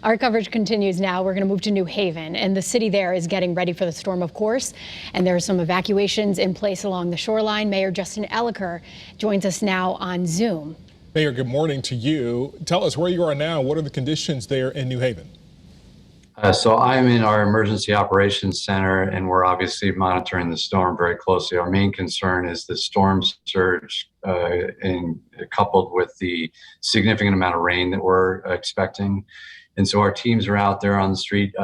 Our coverage continues now. We're going to move to New Haven, and the city there is getting ready for the storm, of course. And there are some evacuations in place along the shoreline. Mayor Justin Elicker joins us now on Zoom. Mayor, good morning to you. Tell us where you are now. What are the conditions there in New Haven? So I'm in our emergency operations center, and we're obviously monitoring the storm very closely. Our main concern is the storm surge and coupled with the significant amount of rain that we're expecting. And so our teams are out there on the street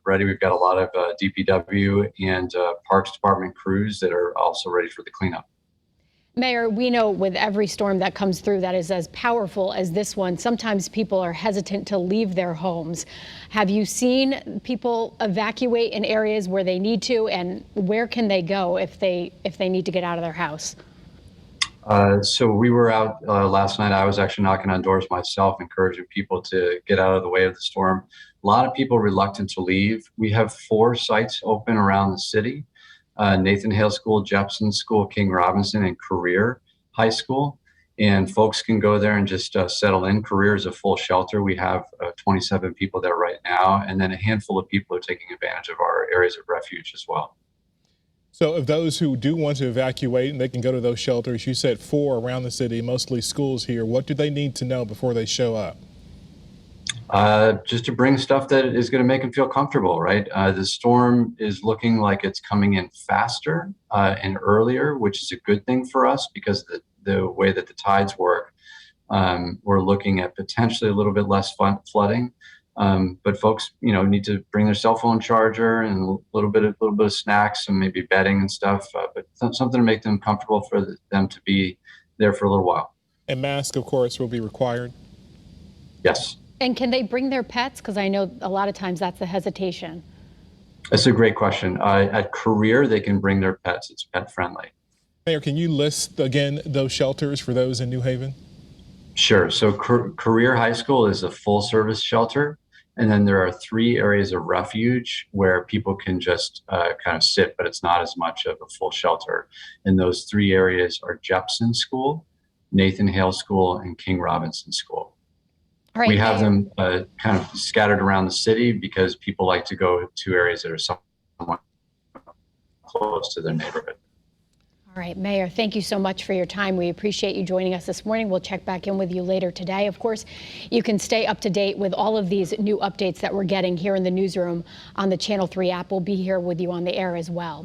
ready. We've got a lot of DPW and Parks Department crews that are also ready for the cleanup. Mayor, we know with every storm that comes through that is as powerful as this one, sometimes people are hesitant to leave their homes. Have you seen people evacuate in areas where they need to, and where can they go if they need to get out of their house? So we were out last night. I was actually knocking on doors myself, encouraging people to get out of the way of the storm. A lot of people reluctant to leave. We have 4 sites open around the city. Nathan Hale School, Jepson School, King Robinson, and Career High School. And folks can go there and just settle in. Career is a full shelter. We have 27 people there right now. And then a handful of people are taking advantage of our areas of refuge as well. So of those who do want to evacuate and they can go to those shelters, you said 4 around the city, mostly schools here. What do they need to know before they show up? Just to bring stuff that is going to make them feel comfortable, right? The storm is looking like it's coming in faster and earlier, which is a good thing for us because the way that the tides work, we're looking at potentially a little bit less flooding. But folks, need to bring their cell phone charger and a little bit of snacks and maybe bedding and stuff, but something to make them comfortable for them to be there for a little while. And masks, of course, will be required? Yes. And can they bring their pets? Because I know a lot of times that's the hesitation. That's a great question. At Career, they can bring their pets. It's pet friendly. Mayor, can you list again those shelters for those in New Haven? Sure. So Career High School is a full service shelter. And then there are 3 areas of refuge where people can just kind of sit, but it's not as much of a full shelter. And those 3 areas are Jepson School, Nathan Hale School, and King Robinson School. Right, we have them kind of scattered around the city because people like to go to areas that are somewhat close to their neighborhood. All right, Mayor, thank you so much for your time. We appreciate you joining us this morning. We'll check back in with you later today. Of course, you can stay up to date with all of these new updates that we're getting here in the newsroom on the Channel 3 app. We'll be here with you on the air as well.